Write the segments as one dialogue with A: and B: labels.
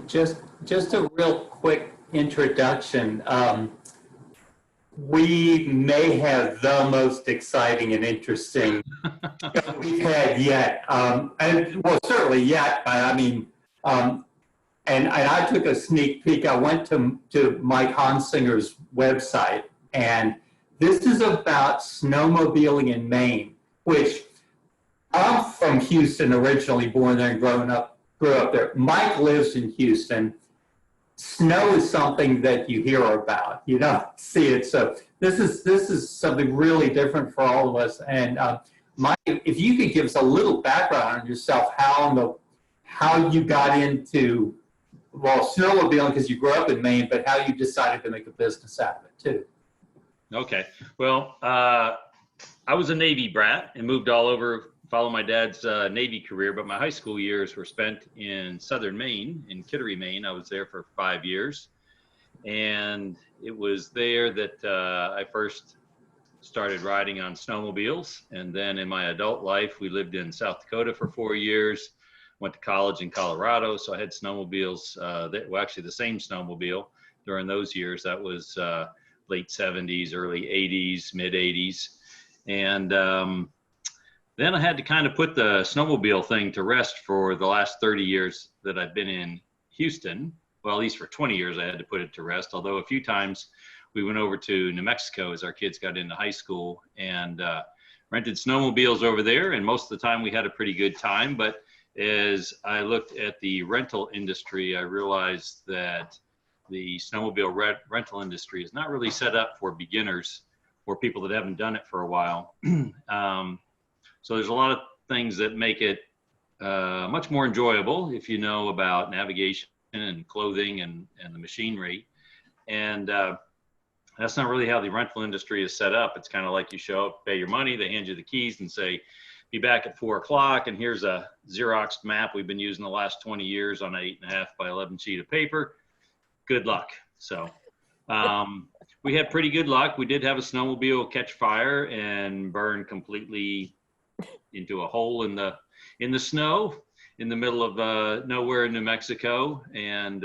A: Just a real quick introduction. We may have the most exciting and interesting show we've had yet. And well, certainly yet, but I mean, and I took a sneak peek. I went to Mike Hansinger's website, and this is about snowmobiling in Maine, which I'm from Houston, originally born there and grew up there. Mike lives in Houston. Snow is something that you hear about. You don't see it. So this is something really different for all of us. And Mike, if you could give us a little background on yourself, how you got into, well, snowmobiling because you grew up in Maine, but how you decided to make a business out of it too.
B: Okay. Well, I was a Navy brat and moved all over, followed my dad's Navy career, but my high school years were spent in southern Maine, in Kittery, Maine. I was there for 5 years. And it was there that I first started riding on snowmobiles. And then in my adult life, we lived in South Dakota for 4 years, went to college in Colorado. So I had snowmobiles, well, actually the same snowmobile during those years. That was late 70s, early 80s, mid 80s. And then I had to kind of put the snowmobile thing to rest for the last 30 years that I've been in Houston. Well, at least for 20 years, I had to put it to rest. Although a few times we went over to New Mexico as our kids got into high school and rented snowmobiles over there. And most of the time we had a pretty good time. But as I looked at the rental industry, I realized that the snowmobile rental industry is not really set up for beginners or people that haven't done it for a while. So there's a lot of things that make it much more enjoyable if you know about navigation and clothing and the machinery. And that's not really how the rental industry is set up. It's kind of like you show up, pay your money, they hand you the keys and say, be back at 4 o'clock. And here's a Xeroxed map we've been using the last 20 years on an 8.5 by 11 sheet of paper. Good luck. So we had pretty good luck. We did have a snowmobile catch fire and burn completely into a hole in the snow in the middle of nowhere in New Mexico. And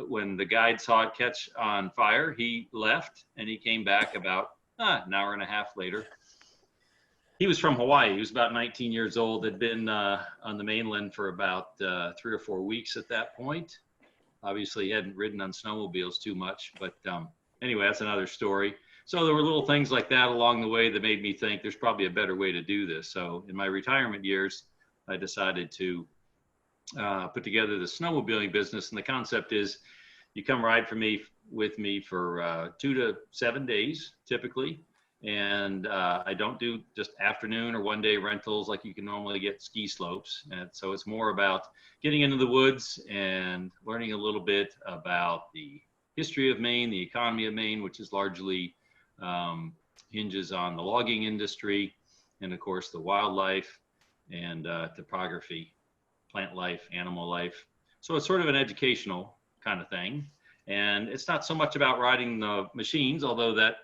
B: when the guide saw it catch on fire, he left and he came back about an hour and a half later. He was from Hawaii. He was about 19 years old, had been on the mainland for about 3 or 4 weeks at that point. Obviously, he hadn't ridden on snowmobiles too much, but anyway, that's another story. So there were little things like that along the way that made me think there's probably a better way to do this. So in my retirement years, I decided to put together the snowmobiling business. And the concept is you come ride with me for 2 to 7 days, typically. And I don't do just afternoon or one day rentals like you can normally get ski slopes. And so it's more about getting into the woods and learning a little bit about the history of Maine, the economy of Maine, which is largely hinges on the logging industry, and of course the wildlife and topography, plant life, animal life. So it's sort of an educational kind of thing. And it's not so much about riding the machines, although that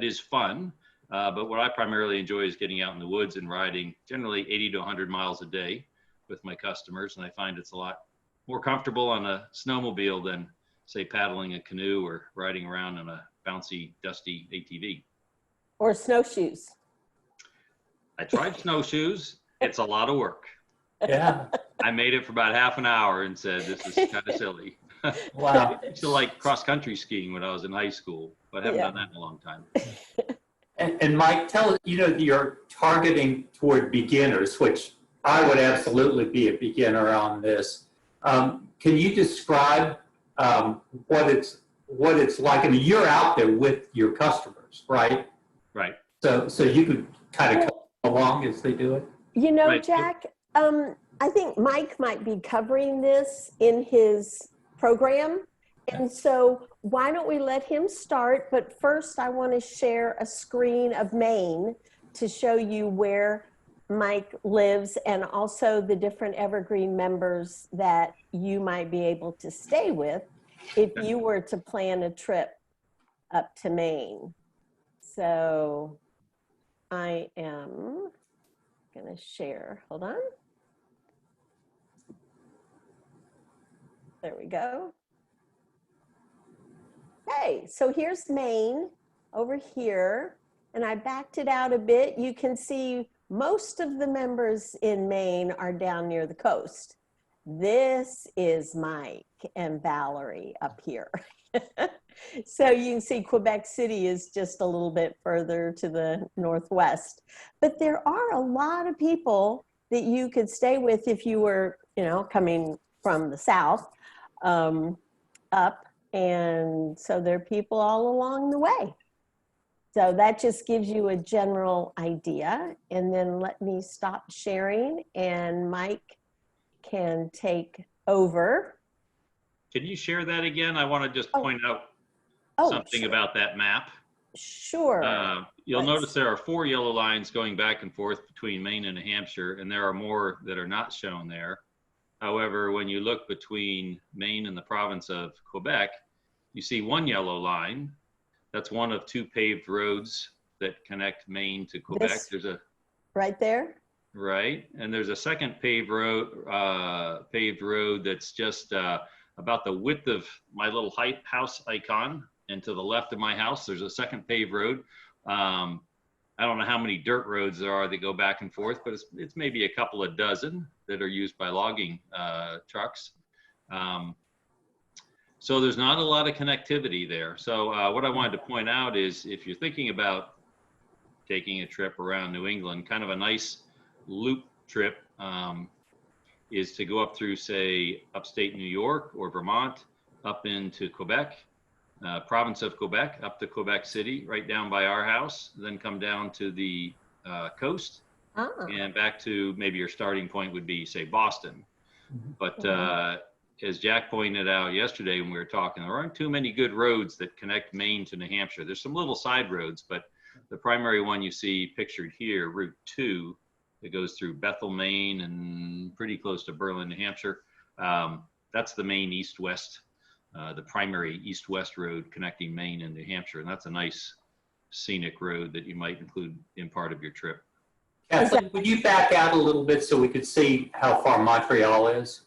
B: is fun. But what I primarily enjoy is getting out in the woods and riding generally 80 to 100 miles a day with my customers. And I find it's a lot more comfortable on a snowmobile than, say, paddling a canoe or riding around on a bouncy, dusty ATV.
C: Or snowshoes.
B: I tried snowshoes. It's a lot of work.
A: Yeah.
B: I made it for about half an hour and said, this is kind of silly.
A: Wow.
B: I used to like cross-country skiing when I was in high school, but I haven't done that in a long time.
A: And Mike, tell us, you're targeting toward beginners, which I would absolutely be a beginner on this. Can you describe what it's like? I mean, you're out there with your customers, right?
B: Right.
A: So you could kind of come along as they do it.
B: Right.
C: Jack, I think Mike might be covering this in his program. And so why don't we let him start? But first, I want to share a screen of Maine to show you where Mike lives and also the different Evergreen members that you might be able to stay with if you were to plan a trip up to Maine. So I am going to share. Hold on. There we go. Okay, so here's Maine over here, and I backed it out a bit. You can see most of the members in Maine are down near the coast. This is Mike and Valerie up here. So you can see Quebec City is just a little bit further to the northwest. But there are a lot of people that you could stay with if you were, you know, coming from the south up. And so there are people all along the way. So that just gives you a general idea. And then let me stop sharing and Mike can take over.
B: Can you share that again? I want to just point out something
C: sure.
B: about that map.
C: Sure.
B: You'll notice there are 4 yellow lines going back and forth between Maine and New Hampshire, and there are more that are not shown there. However, when you look between Maine and the province of Quebec, you see 1 yellow line. That's one of 2 paved roads that connect Maine to Quebec. There's a
C: right there.
B: Right, and there's a second paved road that's just about the width of my little house icon, and to the left of my house, there's a second paved road. I don't know how many dirt roads there are that go back and forth, but it's maybe a couple of dozen that are used by logging trucks. So there's not a lot of connectivity there. So what I wanted to point out is if you're thinking about taking a trip around New England, kind of a nice loop trip is to go up through, say, upstate New York or Vermont, up into Quebec, province of Quebec, up to Quebec City, right down by our house, then come down to the coast and back to maybe your starting point would be, say, Boston. But as Jack pointed out yesterday when we were talking, there aren't too many good roads that connect Maine to New Hampshire. There's some little side roads, but the primary one you see pictured here, Route 2, that goes through Bethel, Maine, and pretty close to Berlin, New Hampshire. That's the main east-west, the primary east-west road connecting Maine and New Hampshire. And that's a nice scenic road that you might include in part of your trip.
A: Kathleen, would you back out a little bit so we could see how far Montreal is?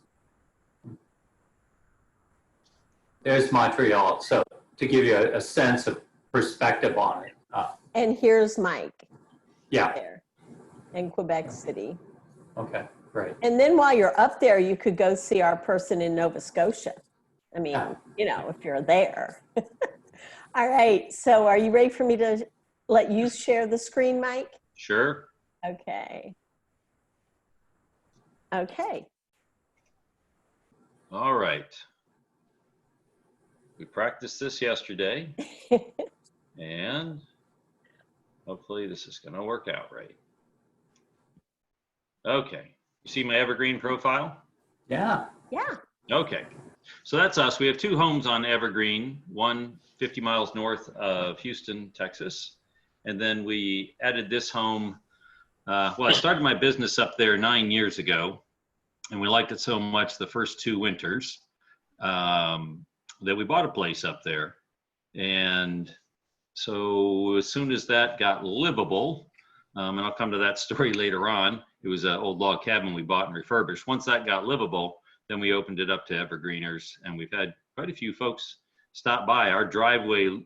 A: There's Montreal, so to give you a sense of perspective on it.
C: And here's Mike.
A: Yeah.
C: There in Quebec City.
A: Okay, great.
C: And then while you're up there, you could go see our person in Nova Scotia. I mean, you know, if you're there. All right, so are you ready for me to let you share the screen, Mike?
B: Sure.
C: Okay. Okay.
B: All right. We practiced this yesterday, and hopefully this is going to work out right. Okay. You see my Evergreen profile?
A: Yeah.
C: Yeah.
B: Okay. So that's us. We have 2 homes on Evergreen, one 50 miles north of Houston, Texas. And then we added this home. Well, I started my business up there 9 years ago, and we liked it so much the first 2 winters that we bought a place up there. And so as soon as that got livable, and I'll come to that story later on, it was an old log cabin we bought and refurbished. Once that got livable, then we opened it up to Evergreeners, and we've had quite a few folks stop by. Our driveway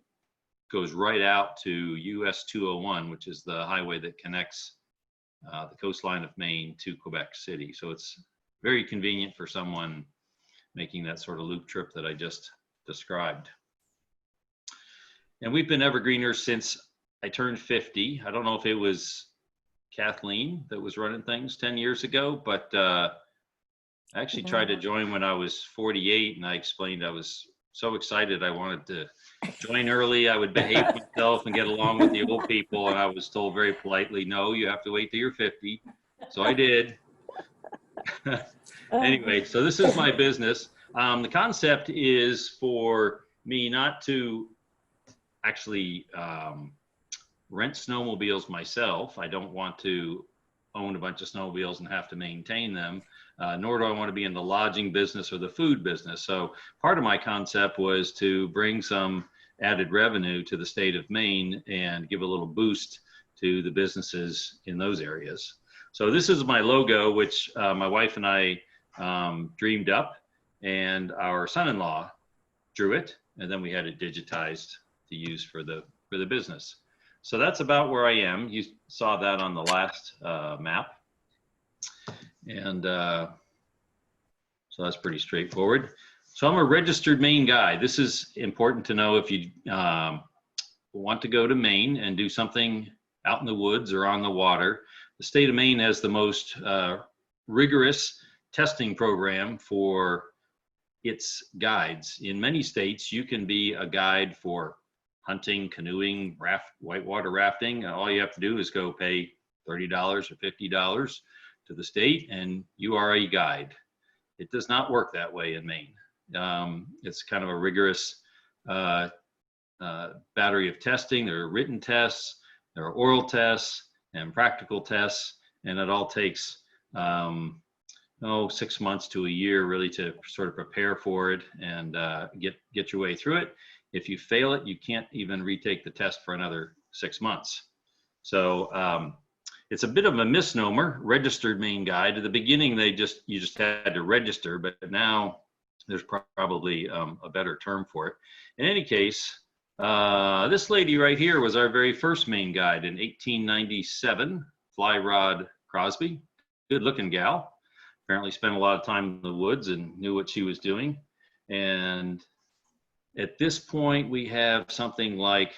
B: goes right out to US 201, which is the highway that connects the coastline of Maine to Quebec City. So it's very convenient for someone making that sort of loop trip that I just described. And we've been Evergreeners since I turned 50. I don't know if it was Kathleen that was running things 10 years ago, but I actually tried to join when I was 48, and I explained I was so excited I wanted to join early. I would behave myself and get along with the old people, and I was told very politely, no, you have to wait till you're 50. So I did. Anyway, so this is my business. The concept is for me not to actually rent snowmobiles myself. I don't want to own a bunch of snowmobiles and have to maintain them, nor do I want to be in the lodging business or the food business. So part of my concept was to bring some added revenue to the state of Maine and give a little boost to the businesses in those areas. So this is my logo, which my wife and I dreamed up. and our son-in-law drew it, and then we had it digitized to use for the business. So that's about where I am. You saw that on the last map. And so that's pretty straightforward. So I'm a registered Maine guide. This is important to know if you want to go to Maine and do something out in the woods or on the water. The state of Maine has the most rigorous testing program for its guides. In many states, you can be a guide for hunting, canoeing, whitewater rafting. All you have to do is go pay $30 or $50 to the state, and you are a guide. It does not work that way in Maine. It's kind of a rigorous battery of testing. There are written tests, there are oral tests, and practical tests, and it all takes 6 months to a year really to sort of prepare for it and get your way through it. If you fail it, you can't even retake the test for another 6 months. So it's a bit of a misnomer, registered Maine guide. At the beginning, you just had to register, but now there's probably a better term for it. In any case, this lady right here was our very first Maine guide in 1897, Fly Rod Crosby. Good looking gal. Apparently spent a lot of time in the woods and knew what she was doing. And at this point, we have something like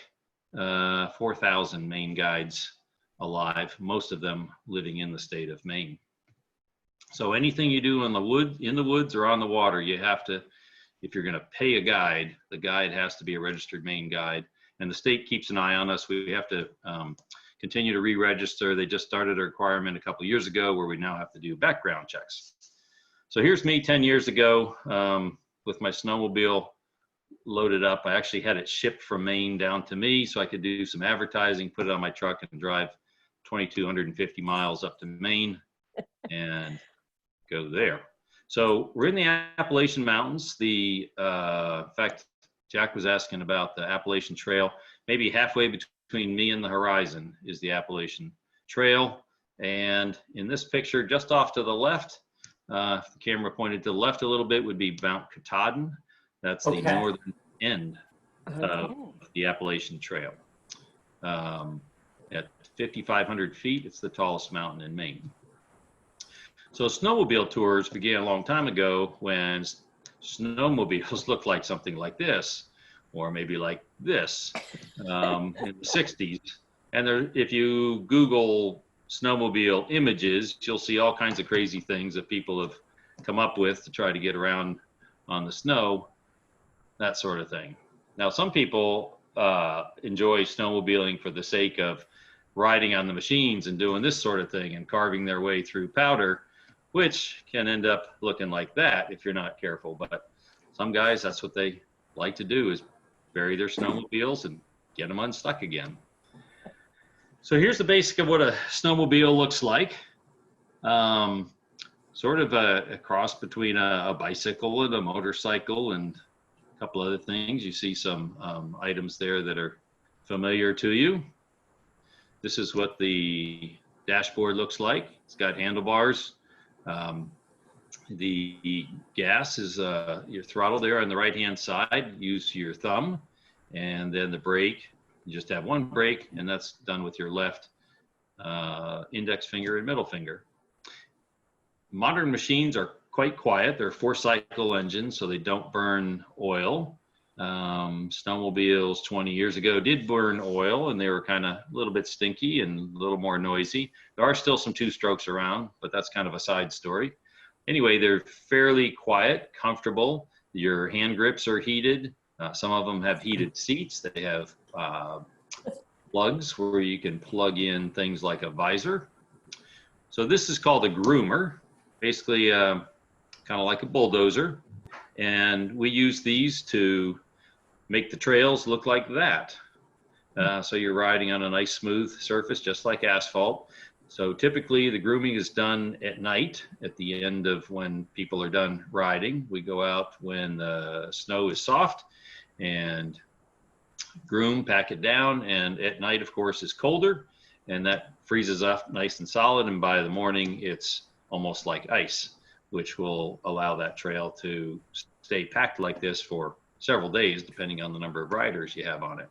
B: 4,000 Maine guides alive, most of them living in the state of Maine. So anything you do in the woods or on the water, you have to, if you're going to pay a guide, the guide has to be a registered Maine guide. And the state keeps an eye on us. We have to continue to re-register. They just started a requirement a couple of years ago where we now have to do background checks. So here's me 10 years ago with my snowmobile loaded up. I actually had it shipped from Maine down to me so I could do some advertising, put it on my truck and drive 2,250 miles up to Maine and go there. So we're in the Appalachian Mountains. In fact, Jack was asking about the Appalachian Trail. Maybe halfway between me and the horizon is the Appalachian Trail. And in this picture, just off to the left, if the camera pointed to the left a little bit, would be Mount Katahdin. That's the northern end of the Appalachian Trail. At 5,500 feet, it's the tallest mountain in Maine. So snowmobile tours began a long time ago when snowmobiles looked like something like this, or maybe like this in the 60s. And if you Google snowmobile images, you'll see all kinds of crazy things that people have come up with to try to get around on the snow, that sort of thing. Now, some people enjoy snowmobiling for the sake of riding on the machines and doing this sort of thing and carving their way through powder, which can end up looking like that if you're not careful. But some guys, that's what they like to do, is bury their snowmobiles and get them unstuck again. So here's the basic of what a snowmobile looks like. Sort of a cross between a bicycle and a motorcycle and a couple other things. You see some items there that are familiar to you. This is what the dashboard looks like. It's got handlebars. The gas is your throttle there on the right-hand side. Use your thumb, and then the brake. You just have one brake, and that's done with your left index finger and middle finger. Modern machines are quite quiet. They're 4-cycle engines, so they don't burn oil. Snowmobiles 20 years ago did burn oil, and they were kind of a little bit stinky and a little more noisy. There are still some 2-strokes around, but that's kind of a side story. Anyway, they're fairly quiet, comfortable. Your hand grips are heated. Some of them have heated seats. They have plugs where you can plug in things like a visor. So this is called a groomer, basically kind of like a bulldozer. And we use these to make the trails look like that. So you're riding on a nice smooth surface, just like asphalt. So typically the grooming is done at night at the end of when people are done riding. We go out when the snow is soft and groom, pack it down. And at night, of course, is colder, and that freezes up nice and solid. And by the morning, it's almost like ice. which will allow that trail to stay packed like this for several days, depending on the number of riders you have on it.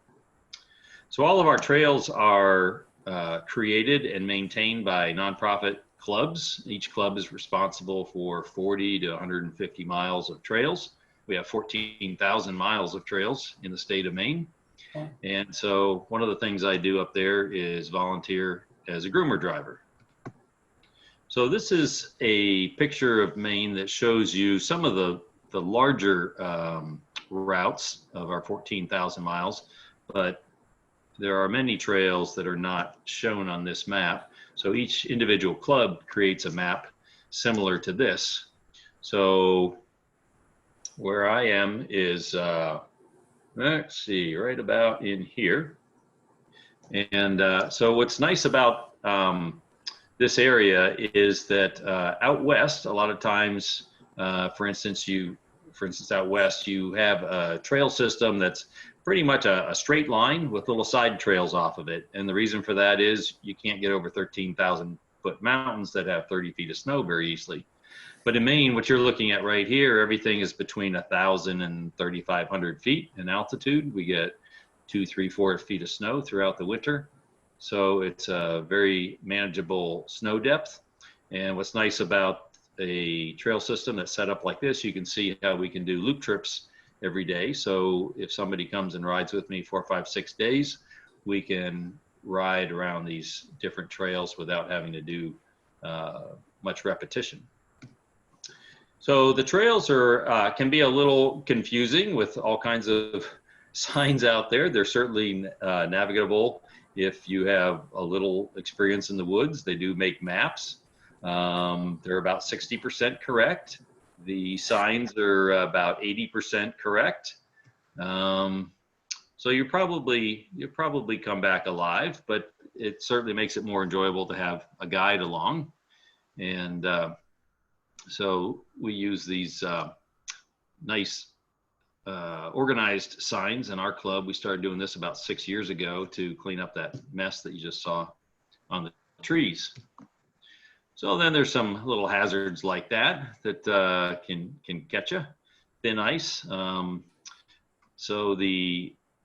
B: So all of our trails are created and maintained by nonprofit clubs. Each club is responsible for 40 to 150 miles of trails. We have 14,000 miles of trails in the state of Maine. And so one of the things I do up there is volunteer as a groomer driver. So this is a picture of Maine that shows you some of the larger routes of our 14,000 miles, but there are many trails that are not shown on this map. So each individual club creates a map similar to this. So where I am is, let's see, right about in here. And so what's nice about this area is that out west, a lot of times, for instance, out west, you have a trail system that's pretty much a straight line with little side trails off of it. And the reason for that is you can't get over 13,000-foot mountains that have 30 feet of snow very easily. But in Maine, what you're looking at right here, everything is between 1,000 and 3,500 feet in altitude. We get 2, 3, 4 feet of snow throughout the winter. So it's a very manageable snow depth. And what's nice about a trail system that's set up like this, you can see how we can do loop trips every day. So if somebody comes and rides with me 4, 5, 6 days, we can ride around these different trails without having to do much repetition. So the trails are can be a little confusing with all kinds of signs out there. They're certainly navigable if you have a little experience in the woods. They do make maps. They're about 60% correct. The signs are about 80% correct. So you probably come back alive, but it certainly makes it more enjoyable to have a guide along. And so we use these nice organized signs in our club. We started doing this about 6 years ago to clean up that mess that you just saw on the trees. So then there's some little hazards like that can catch you. Thin ice. So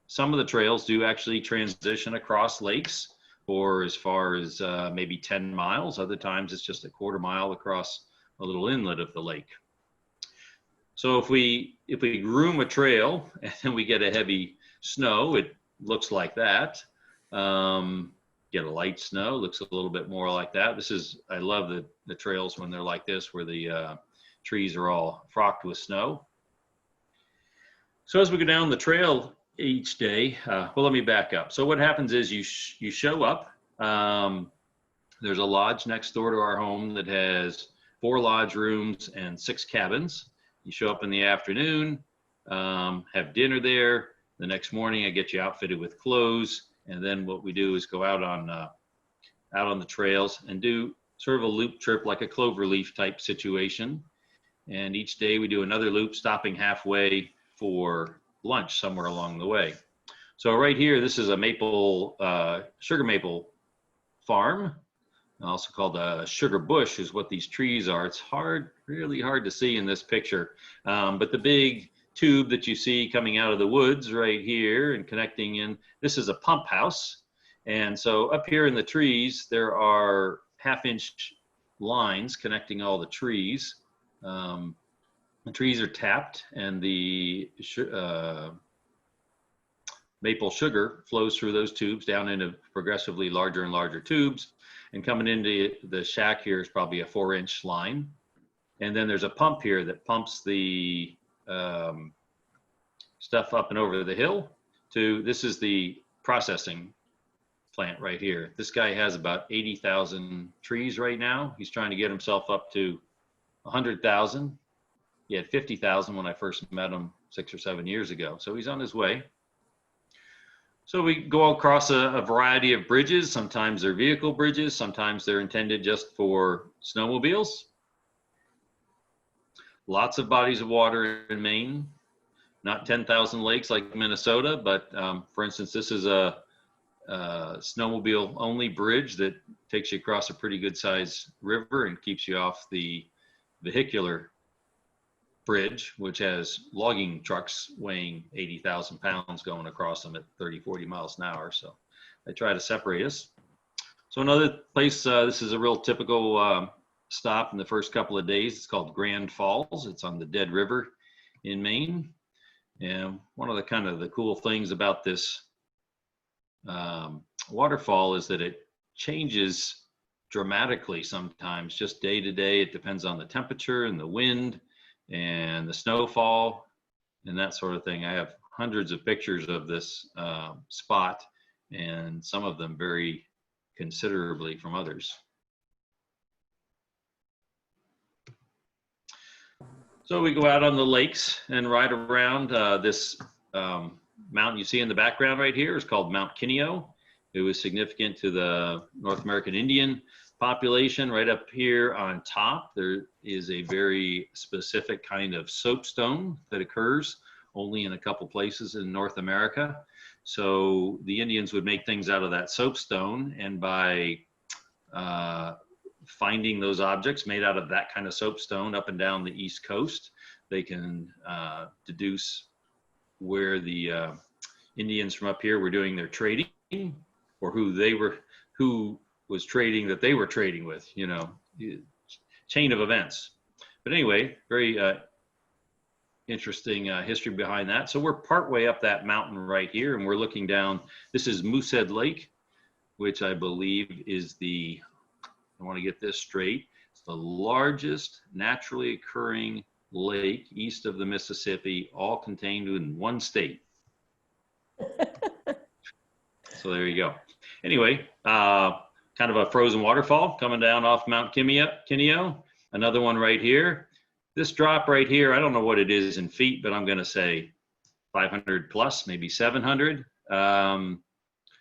B: some of the trails do actually transition across lakes for as far as maybe 10 miles. Other times it's just a quarter mile across a little inlet of the lake. So if we groom a trail and we get a heavy snow, it looks like that. Get a light snow, looks a little bit more like that. I love the trails when they're like this, where the trees are all frocked with snow. So as we go down the trail each day, well, let me back up. So what happens is you show up. There's a lodge next door to our home that has 4 lodge rooms and 6 cabins. You show up in the afternoon, have dinner there. The next morning, I get you outfitted with clothes. And then what we do is go out on the trails and do sort of a loop trip, like a cloverleaf type situation. And each day we do another loop, stopping halfway for lunch somewhere along the way. So right here, this is a sugar maple farm, also called a sugar bush is what these trees are. It's really hard to see in this picture. But the big tube that you see coming out of the woods right here and connecting in, this is a pump house. And so up here in the trees, there are 1/2-inch lines connecting all the trees. The trees are tapped, and the maple sugar flows through those tubes down into progressively larger and larger tubes. And coming into the shack here is probably a 4-inch line. And then there's a pump here that pumps the stuff up and over the hill this is the processing plant right here. This guy has about 80,000 trees right now. He's trying to get himself up to 100,000. He had 50,000 when I first met him 6 or 7 years ago. So he's on his way. So we go across a variety of bridges. Sometimes they're vehicle bridges. Sometimes they're intended just for snowmobiles. Lots of bodies of water in Maine. Not 10,000 lakes like Minnesota, but for instance, this is a snowmobile only bridge that takes you across a pretty good sized river and keeps you off the vehicular bridge, which has logging trucks weighing 80,000 pounds going across them at 30, 40 miles an hour. So I try to separate us. So another place, this is a real typical stop in the first couple of days. It's called Grand Falls. It's on the Dead River in Maine. And one of the kind of the cool things about this waterfall is that it changes dramatically sometimes, just day to day. It depends on the temperature and the wind and the snowfall and that sort of thing. I have hundreds of pictures of this spot, and some of them vary considerably from others. So we go out on the lakes and ride around. This mountain you see in the background right here is called Mount Kineo. It was significant to the North American Indian population. Right up here on top, there is a very specific kind of soapstone that occurs only in a couple places in North America. So the Indians would make things out of that soapstone, and by finding those objects made out of that kind of soapstone up and down the East Coast, they can deduce where the Indians from up here were doing their trading, or who was trading that they were trading with, you know, chain of events. But anyway, very interesting history behind that. So we're partway up that mountain right here, and we're looking down. This is Moosehead Lake, which I believe is I want to get this straight, it's the largest naturally occurring lake east of the Mississippi, all contained in one state. So there you go. Anyway, kind of a frozen waterfall coming down off Mount Kineo. Another one right here. This drop right here, I don't know what it is in feet, but I'm going to say 500 plus, maybe 700.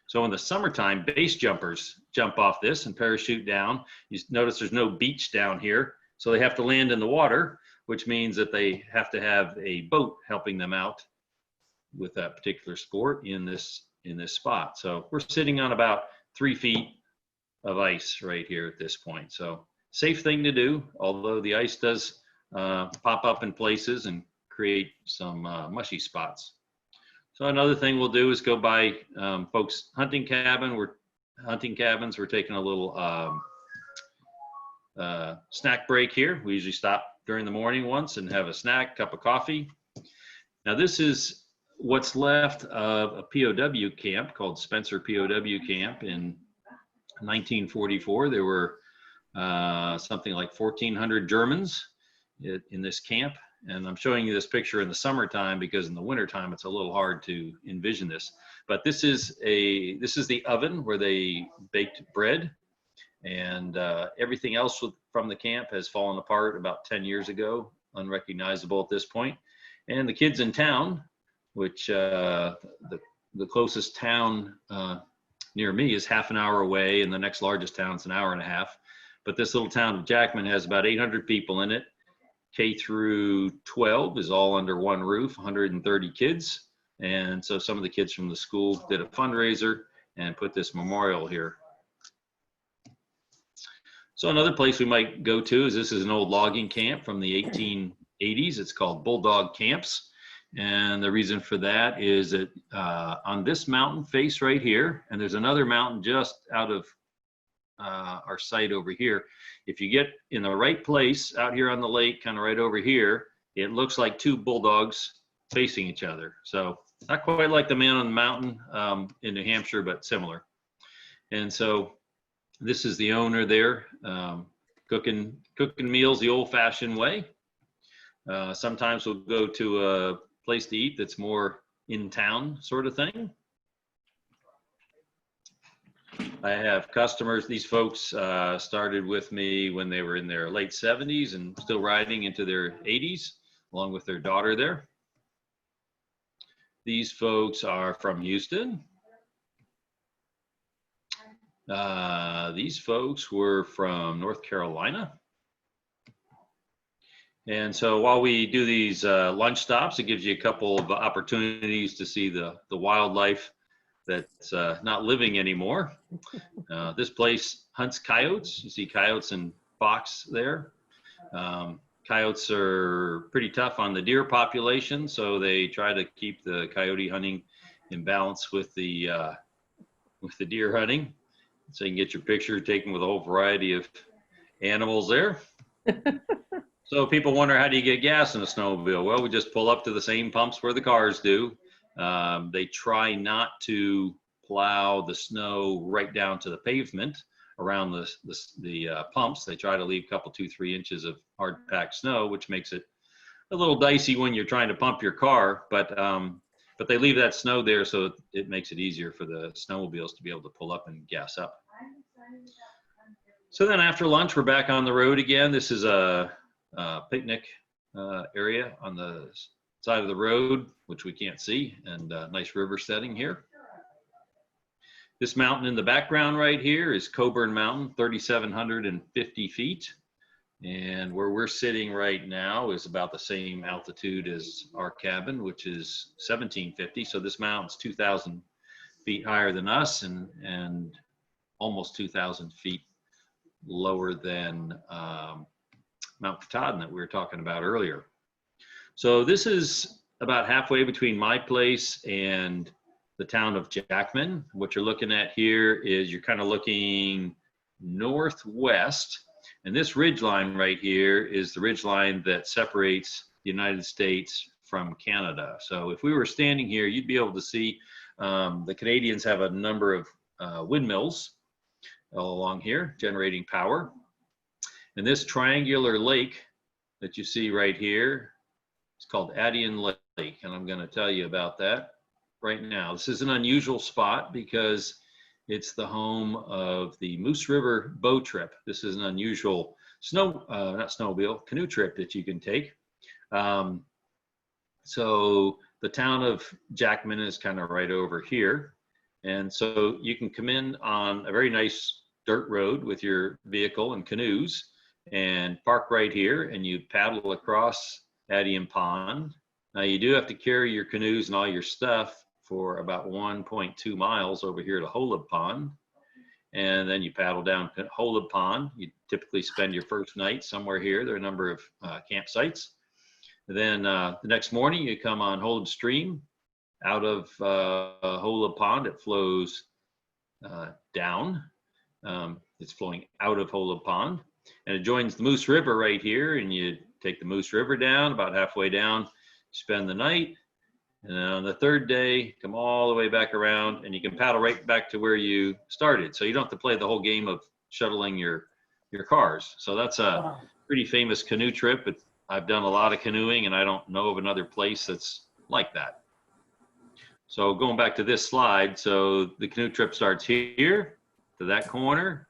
B: So in the summertime, base jumpers jump off this and parachute down. You notice there's no beach down here, so they have to land in the water, which means that they have to have a boat helping them out with that particular sport in this spot. So we're sitting on about 3 feet of ice right here at this point. So safe thing to do, although the ice does pop up in places and create some mushy spots. So another thing we'll do is go by folks' hunting cabins. We're taking a little snack break here. We usually stop during the morning once and have a snack, cup of coffee. Now this is what's left of a POW camp called Spencer POW Camp in 1944. There were something like 1,400 Germans in this camp. And I'm showing you this picture in the summertime because in the wintertime it's a little hard to envision this. But this is the oven where they baked bread, and everything else from the camp has fallen apart about 10 years ago, unrecognizable at this point. And the kids in town, which the closest town near me is half an hour away, and the next largest town is an hour and a half. But this little town of Jackman has about 800 people in it. K through 12 is all under one roof, 130 kids. And so some of the kids from the school did a fundraiser and put this memorial here. So another place we might go to is, this is an old logging camp from the 1880s. It's called Bulldog Camps. And the reason for that is that on this mountain face right here, and there's another mountain just out of our site over here. If you get in the right place out here on the lake, kind of right over here, it looks like two bulldogs facing each other. So not quite like the Man on the Mountain in New Hampshire, but similar. And so this is the owner there, cooking meals the old-fashioned way. Sometimes we'll go to a place to eat that's more in town sort of thing. I have customers. These folks started with me when they were in their late 70s and still riding into their 80s, along with their daughter there. These folks are from Houston. These folks were from North Carolina. And so while we do these lunch stops, it gives you a couple of opportunities to see the wildlife that's not living anymore. This place hunts coyotes. You see coyotes and fox there. Coyotes are pretty tough on the deer population, so they try to keep the coyote hunting in balance with the deer hunting. So you can get your picture taken with a whole variety of animals there. So people wonder, how do you get gas in a snowmobile? Well, we just pull up to the same pumps where the cars do. They try not to plow the snow right down to the pavement around the pumps. They try to leave a couple, 2-3 inches of hard packed snow, which makes it a little dicey when you're trying to pump your car. But they leave that snow there, so it makes it easier for the snowmobiles to be able to pull up and gas up. So then after lunch, we're back on the road again. This is a picnic area on the side of the road, which we can't see, and a nice river setting here. This mountain in the background right here is Coburn Mountain, 3,750 feet. And where we're sitting right now is about the same altitude as our cabin, which is 1,750. So this mountain's 2,000 feet higher than us, and almost 2,000 feet lower than Mount Katahdin that we were talking about earlier. So this is about halfway between my place and the town of Jackman. What you're looking at here is you're kind of looking northwest, and this ridge line right here is the ridge line that separates the United States from Canada. So if we were standing here, you'd be able to see the Canadians have a number of windmills all along here generating power. And this triangular lake that you see right here is called Adian Lake, and I'm going to tell you about that right now. This is an unusual spot because it's the home of the Moose River bow trip. This is an unusual canoe trip that you can take. So the town of Jackman is kind of right over here. And so you can come in on a very nice dirt road with your vehicle and canoes and park right here, and you paddle across Adian Pond. Now you do have to carry your canoes and all your stuff for about 1.2 miles over here to Holub Pond. And then you paddle down Holub Pond. You typically spend your first night somewhere here. There are a number of campsites. And then the next morning you come on Holub Stream. Out of Holub Pond, it flows down. It's flowing out of Holub Pond, and it joins the Moose River right here, and you take the Moose River down, about halfway down, spend the night, and then on the third day, come all the way back around, and you can paddle right back to where you started. So you don't have to play the whole game of shuttling your cars. So that's a pretty famous canoe trip. I've done a lot of canoeing, and I don't know of another place that's like that. So going back to this slide, so the canoe trip starts here to that corner.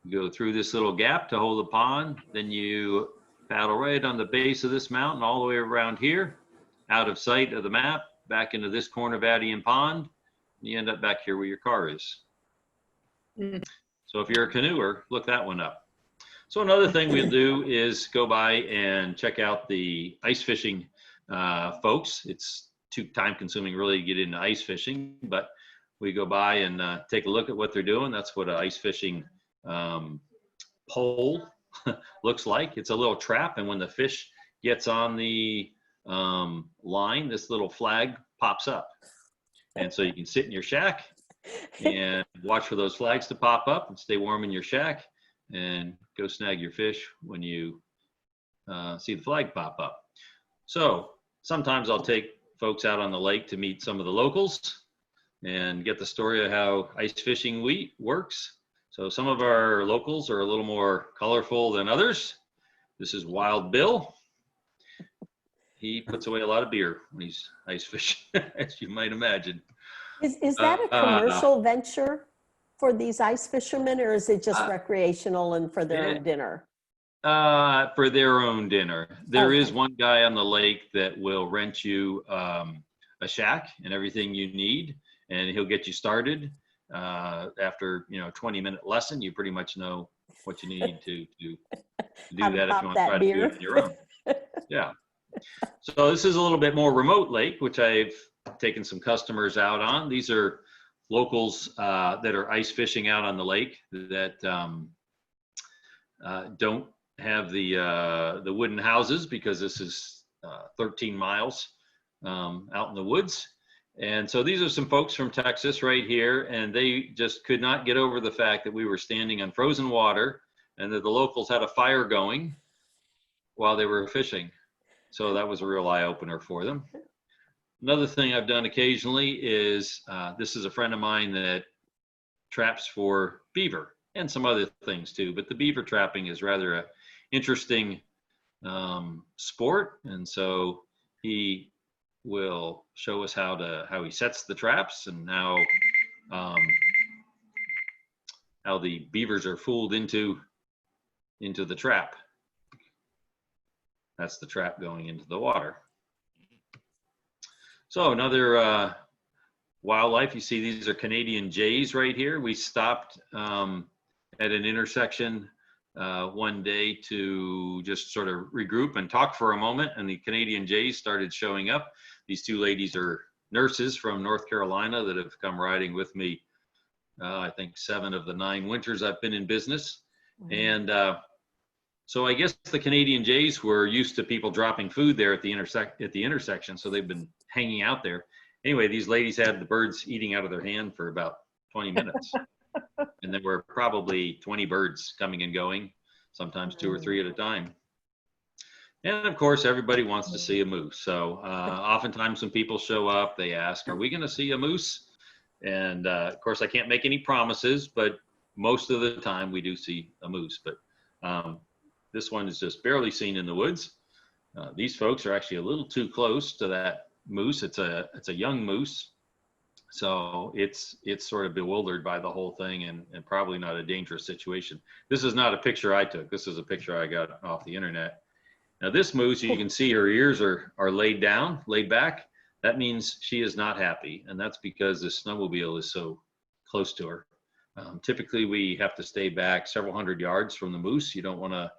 B: You go through this little gap to Holub Pond, then you paddle right on the base of this mountain all the way around here, out of sight of the map, back into this corner of Adian Pond, and you end up back here where your car is. So if you're a canoeer, look that one up. So another thing we'll do is go by and check out the ice fishing folks. It's too time consuming really to get into ice fishing, but we go by and take a look at what they're doing. That's what an ice fishing pole looks like. It's a little trap, and when the fish gets on the line, this little flag pops up, and so you can sit in your shack and watch for those flags to pop up and stay warm in your shack and go snag your fish when you see the flag pop up. So sometimes I'll take folks out on the lake to meet some of the locals and get the story of how ice fishing works. So some of our locals are a little more colorful than others. This is Wild Bill. He puts away a lot of beer when he's ice fishing, as you might imagine.
C: Is that a commercial venture for these ice fishermen, or is it just recreational and for their own dinner?
B: For their own dinner. There
C: Okay.
B: is one guy on the lake that will rent you a shack and everything you need, and he'll get you started. After 20-minute lesson, you pretty much know what you need to do
C: How to
B: that if
C: pop
B: you want
C: that
B: to try to do
C: beer.
B: it on your own. Yeah. So this is a little bit more remote lake, which I've taken some customers out on. These are locals that are ice fishing out on the lake that don't have the wooden houses because this is 13 miles out in the woods. And so these are some folks from Texas right here, and they just could not get over the fact that we were standing on frozen water and that the locals had a fire going while they were fishing. So that was a real eye-opener for them. Another thing I've done occasionally is, this is a friend of mine that traps for beaver and some other things too, but the beaver trapping is rather a interesting sport. And so he will show us how he sets the traps and how the beavers are fooled into the trap. That's the trap going into the water. So another wildlife, you see these are Canadian jays right here. We stopped at an intersection one day to just sort of regroup and talk for a moment, and the Canadian jays started showing up. These two ladies are nurses from North Carolina that have come riding with me, I think 7 of the 9 winters I've been in business. And so I guess the Canadian jays were used to people dropping food there at the intersection, so they've been hanging out there. Anyway, these ladies had the birds eating out of their hand for about 20 minutes. And there were probably 20 birds coming and going, sometimes 2 or 3 at a time. And of course, everybody wants to see a moose. So oftentimes when people show up, they ask, are we going to see a moose? And of course, I can't make any promises, but most of the time we do see a moose. But this one is just barely seen in the woods. These folks are actually a little too close to that moose. It's a young moose. So it's sort of bewildered by the whole thing and probably not a dangerous situation. This is not a picture I took. This is a picture I got off the internet. Now this moose, you can see her ears are laid back. That means she is not happy. And that's because the snowmobile is so close to her. Typically we have to stay back several hundred yards from the moose. You don't want to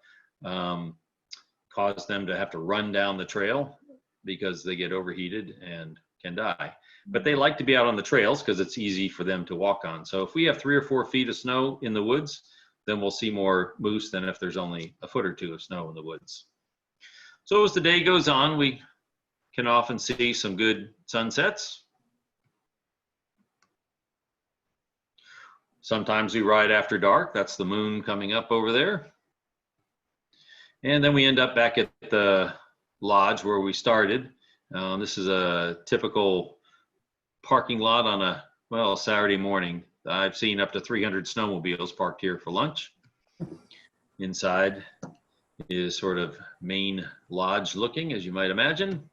B: cause them to have to run down the trail because they get overheated and can die. But they like to be out on the trails because it's easy for them to walk on. So if we have 3 or 4 feet of snow in the woods, then we'll see more moose than if there's only a foot or 2 of snow in the woods. So as the day goes on, we can often see some good sunsets. Sometimes we ride after dark. That's the moon coming up over there. And then we end up back at the lodge where we started. This is a typical parking lot on a Saturday morning. I've seen up to 300 snowmobiles parked here for lunch. Inside is sort of Maine lodge looking, as you might imagine.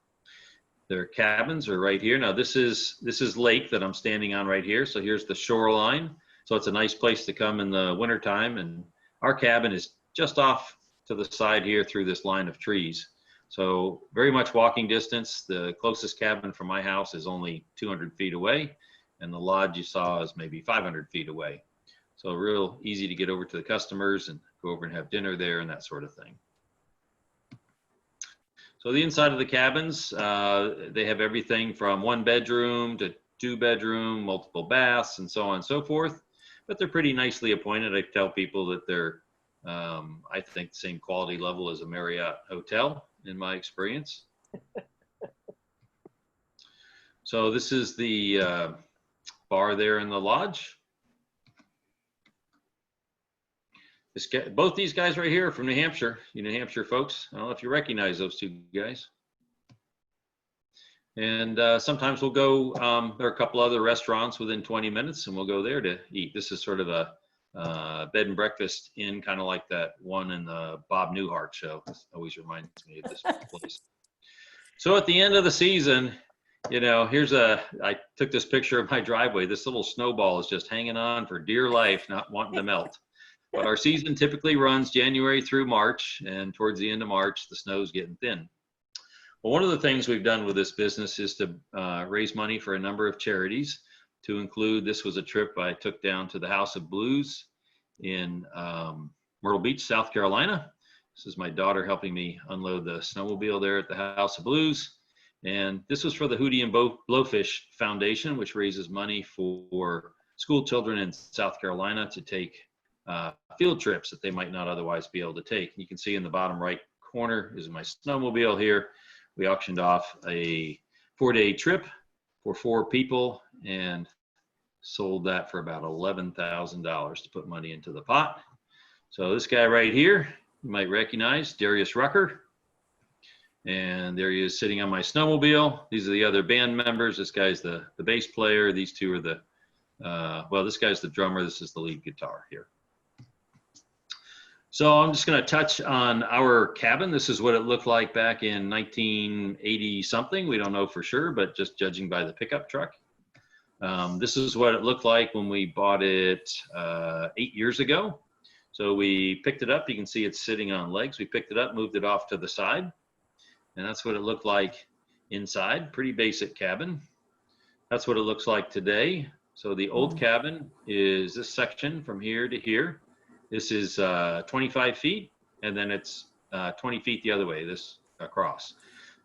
B: Their cabins are right here. Now this is lake that I'm standing on right here. So here's the shoreline. So it's a nice place to come in the wintertime. And our cabin is just off to the side here through this line of trees. So very much walking distance. The closest cabin from my house is only 200 feet away. And the lodge you saw is maybe 500 feet away. So real easy to get over to the customers and go over and have dinner there and that sort of thing. So the inside of the cabins, they have everything from 1 bedroom to 2 bedroom, multiple baths, and so on and so forth. But they're pretty nicely appointed. I tell people that they're, I think, the same quality level as a Marriott hotel in my experience. So this is the bar there in the lodge. Both these guys right here are from New Hampshire, you New Hampshire folks. I don't know if you recognize those 2 guys. And sometimes we'll go, there are a couple other restaurants within 20 minutes and we'll go there to eat. This is sort of a bed and breakfast inn, kind of like that one in the Bob Newhart show. This always reminds me of this place. So at the end of the season, you know, I took this picture of my driveway. This little snowball is just hanging on for dear life, not wanting to melt. But our season typically runs January through March, and towards the end of March, the snow's getting thin. Well, one of the things we've done with this business is to raise money for a number of charities. To include, this was a trip I took down to the House of Blues in Myrtle Beach, South Carolina. This is my daughter helping me unload the snowmobile there at the House of Blues. And this was for the Hootie and Blowfish Foundation, which raises money for school children in South Carolina to take field trips that they might not otherwise be able to take. You can see in the bottom right corner is my snowmobile here. We auctioned off a 4-day trip for 4 people and sold that for about $11,000 to put money into the pot. So this guy right here, you might recognize, Darius Rucker. And there he is sitting on my snowmobile. These are the other band members. This guy's the bass player. These two are the, well, this guy's the drummer. This is the lead guitar here. So I'm just going to touch on our cabin. This is what it looked like back in 1980 something. We don't know for sure, but just judging by the pickup truck. This is what it looked like when we bought it 8 years ago. So we picked it up. You can see it's sitting on legs. We picked it up, moved it off to the side. And that's what it looked like inside. Pretty basic cabin. That's what it looks like today. So the old cabin is this section from here to here. This is 25 feet, and then it's 20 feet the other way, this across.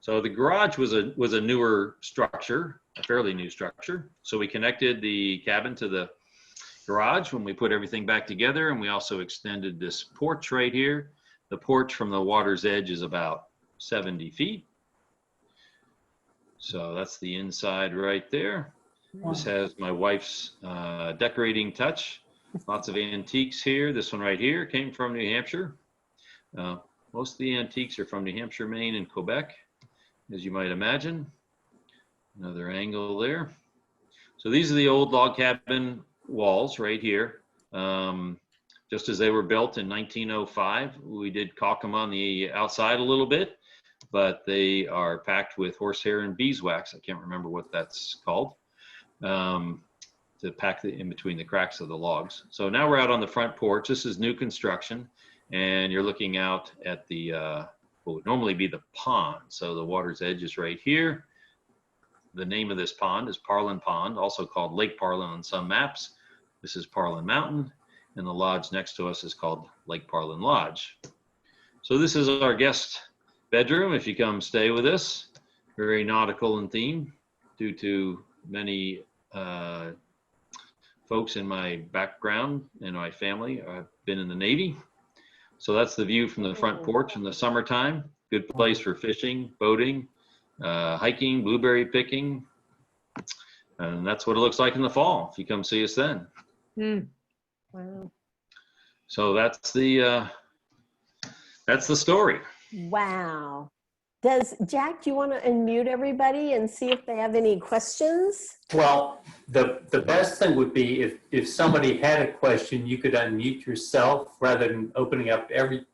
B: So the garage was a newer structure, a fairly new structure. So we connected the cabin to the garage when we put everything back together, and we also extended this porch right here. The porch from the water's edge is about 70 feet. So that's the inside right there. Wow. This has my wife's decorating touch. Lots of antiques here. This one right here came from New Hampshire. Most of the antiques are from New Hampshire, Maine, and Quebec, as you might imagine. Another angle there. So these are the old log cabin walls right here. Just as they were built in 1905. We did caulk them on the outside a little bit, but they are packed with horsehair and beeswax. I can't remember what that's called. To pack in between the cracks of the logs. So now we're out on the front porch. This is new construction, and you're looking out at the what would normally be the pond. So the water's edge is right here. The name of this pond is Parlin Pond, also called Lake Parlin on some maps. This is Parlin Mountain, and the lodge next to us is called Lake Parlin Lodge. So this is our guest bedroom. If you come stay with us, very nautical in theme due to many folks in my background and my family. I've been in the Navy. So that's the view from the front porch in the summertime. Good place for fishing, boating, hiking, blueberry picking. And that's what it looks like in the fall, if you come see us then.
C: Wow.
B: So that's the story.
C: Wow. Jack, do you want to unmute everybody and see if they have any questions?
A: Well, the best thing would be if somebody had a question, you could unmute yourself rather than opening up everything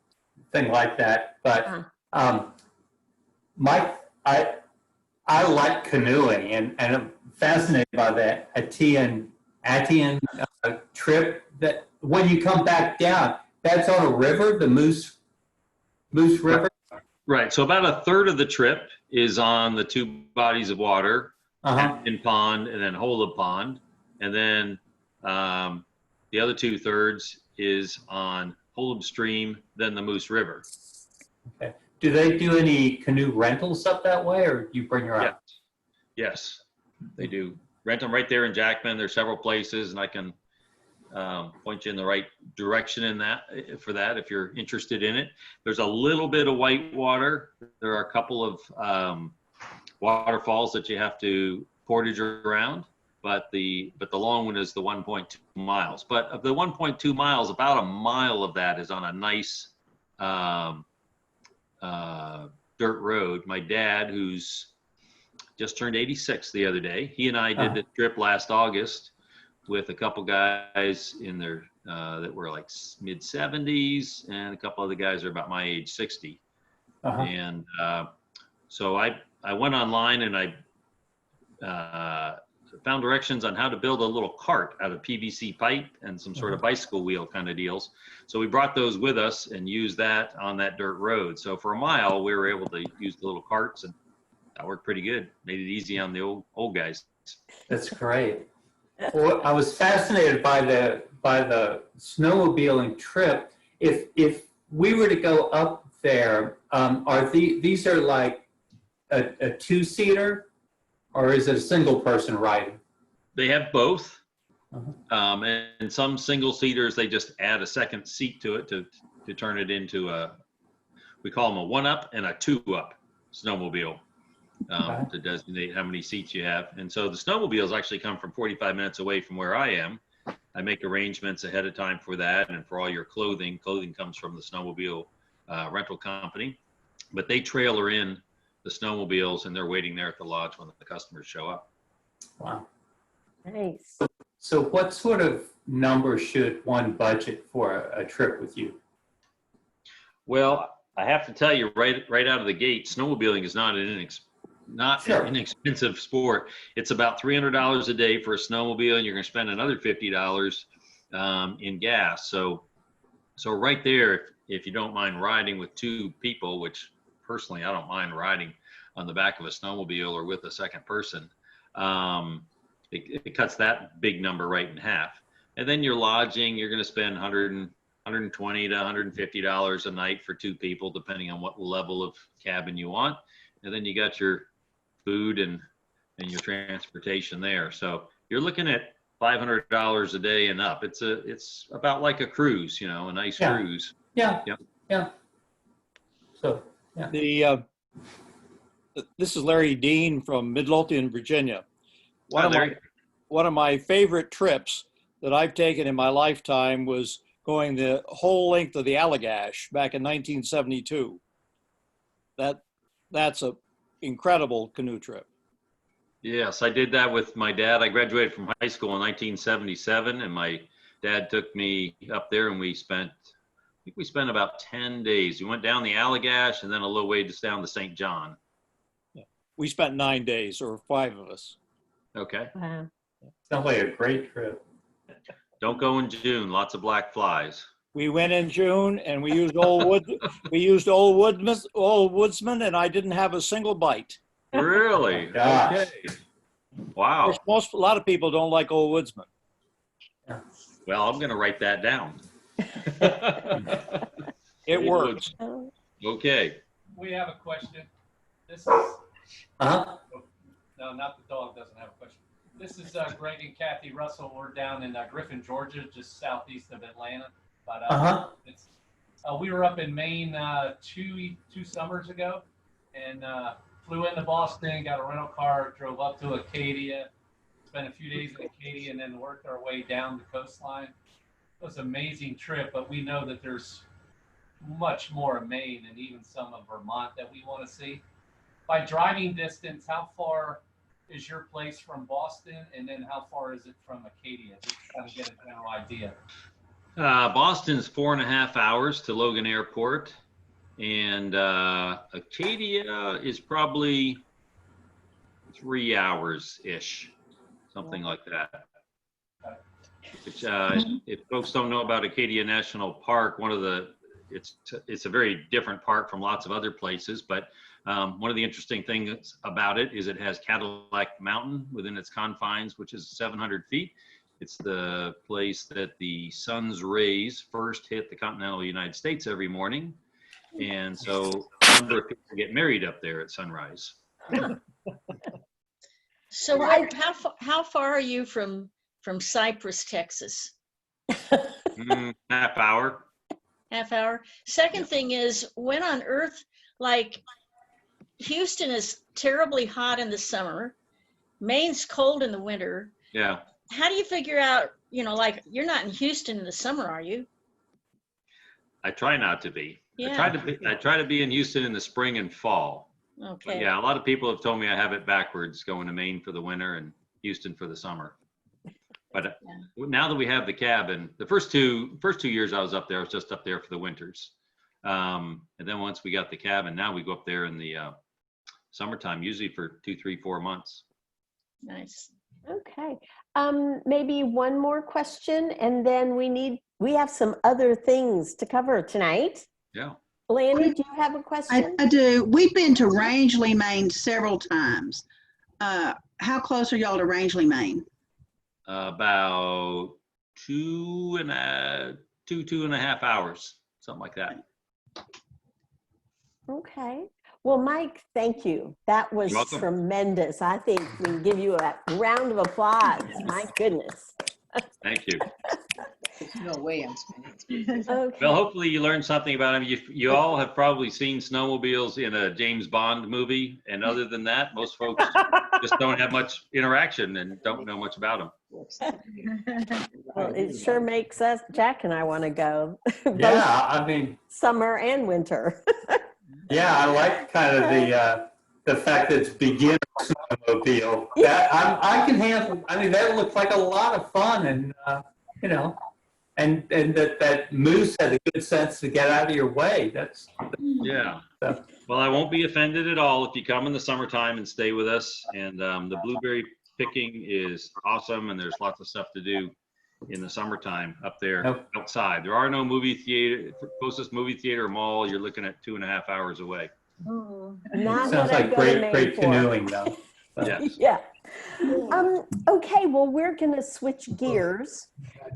A: like that. But Mike, I like canoeing, and I'm fascinated by that Atian trip. That when you come back down, that's on a river, the Moose River.
B: Right. So about a third of the trip is on the 2 bodies of water, in Pond and then Holub Pond. And then the other 2/3 is on Holub Stream, then the Moose River.
A: Okay. Do they do any canoe rentals up that way, or do you bring your own?
B: Yes, they do. Rent them right there in Jackman. There's several places, and I can point you in the right direction in that if you're interested in it. There's a little bit of white water. There are a couple of waterfalls that you have to portage around, but the long one is the 1.2 miles. But of the 1.2 miles, about a mile of that is on a nice dirt road. My dad, who's just turned 86 the other day, he and I did the trip last August with a couple guys in their that were like mid 70s, and a couple other guys are about my age, 60. And so I went online and I found directions on how to build a little cart out of PVC pipe and some sort of bicycle wheel kind of deals. So we brought those with us and used that on that dirt road. So for a mile, we were able to use the little carts, and that worked pretty good. Made it easy on the old guys.
A: That's great. Well, I was fascinated by the snowmobiling trip. If we were to go up there, these are like a 2-seater, or is it a single person riding?
B: They have both. And some single seaters, they just add a second seat to it to turn it into we call them a 1-up and a 2-up snowmobile, to designate how many seats you have. And so the snowmobiles actually come from 45 minutes away from where I am. I make arrangements ahead of time for that, and for all your clothing. Clothing comes from the snowmobile rental company, but they trailer in the snowmobiles, and they're waiting there at the lodge when the customers show up.
A: Wow.
C: Nice.
A: So what sort of number should one budget for a trip with you?
B: Well, I have to tell you right out of the gate, snowmobiling is not an inexpensive sport. It's about $300 a day for a snowmobile, and you're going to spend another $50 in gas. So right there, if you don't mind riding with 2 people, which personally I don't mind riding on the back of a snowmobile or with a second person, it cuts that big number right in half. And then your lodging, you're going to spend $120 to $150 a night for 2 people, depending on what level of cabin you want. And then you got your food and your transportation there. So you're looking at $500 a day and up. It's about like a cruise, a nice cruise.
A: Yeah.
B: Yep.
A: Yeah. So, yeah.
D: This is Larry Dean from Midlothian, Virginia. One of my favorite trips that I've taken in my lifetime was going the whole length of the Allagash back in 1972. That's a incredible canoe trip.
B: Yes, I did that with my dad. I graduated from high school in 1977, and my dad took me up there, and I think we spent about 10 days. We went down the Allagash and then a little ways down to St. John.
D: Yeah. We spent 9 days, or 5 of us.
B: Okay.
C: Wow.
A: Sounds like a great trip.
B: Don't go in June. Lots of black flies.
D: We went in June, and we used old woodsman, and I didn't have a single bite.
B: Really?
A: Gosh.
B: Okay. Wow.
D: A lot of people don't like old woodsman.
A: Yeah.
B: Well, I'm going to write that down.
D: It works.
B: Okay.
E: We have a question. This is,
A: Uh-huh.
E: no, not the dog doesn't have a question. This is Greg and Kathy Russell. We're down in Griffin, Georgia, just southeast of Atlanta. But we were up in Maine two summers ago, and flew into Boston, got a rental car, drove up to Acadia, spent a few days in Acadia, and then worked our way down the coastline. It was an amazing trip, but we know that there's much more of Maine and even some of Vermont that we want to see. By driving distance, how far is your place from Boston, and then how far is it from Acadia? Just kind of get a general idea.
B: Boston's 4.5 hours to Logan Airport, and Acadia is probably 3 hours-ish, something like that. Which, if folks don't know about Acadia National Park, it's a very different park from lots of other places, but one of the interesting things about it is it has Cadillac Mountain within its confines, which is 700 feet. It's the place that the sun's rays first hit the continental United States every morning. And so a number of people get married up there at sunrise.
F: So how far are you from Cypress, Texas?
B: Half hour.
F: Half hour. Second thing is, when on earth, like Houston is terribly hot in the summer, Maine's cold in the winter.
B: Yeah.
F: How do you figure out, like you're not in Houston in the summer, are you?
B: I try not to be.
F: Yeah.
B: I try to be in Houston in the spring and fall.
F: Okay.
B: But yeah, a lot of people have told me I have it backwards, going to Maine for the winter and Houston for the summer. But now that we have the cabin, the first two years I was up there, I was just up there for the winters. And then once we got the cabin, now we go up there in the summertime, usually for 2, 3, 4 months.
F: Nice.
C: Okay. Maybe one more question, and then we have some other things to cover tonight.
B: Yeah.
C: Lanny, do you have a question?
G: I do. We've been to Rangeley, Maine several times. How close are y'all to Rangeley, Maine?
B: About 2.5 hours, something like that.
C: Okay. Well, Mike, thank you. That was tremendous. I think we can give you a round of applause. My goodness.
B: Thank you.
H: There's no way I'm spending.
C: Okay.
B: Well, hopefully you learned something about him. You all have probably seen snowmobiles in a James Bond movie, and other than that, most folks just don't have much interaction and don't know much about them.
C: Well, it sure makes us, Jack and I want to go. Both
A: Yeah, I mean,
C: summer and winter.
A: yeah, I like kind of the fact that it's beginner snowmobile. That I can handle. I mean, that looks like a lot of fun, and you know, and that Moose had a good sense to get out of your way. That's
B: Yeah. Well, I won't be offended at all if you come in the summertime and stay with us. And the blueberry picking is awesome, and there's lots of stuff to do in the summertime up there outside. There are no movie theater. Closest movie theater or mall, you're looking at 2.5 hours away.
C: Not
A: sounds
C: what I
A: like
C: go to Maine
A: great
C: for.
A: canoeing, though.
B: Yes.
C: Yeah. Okay, well, we're going to switch gears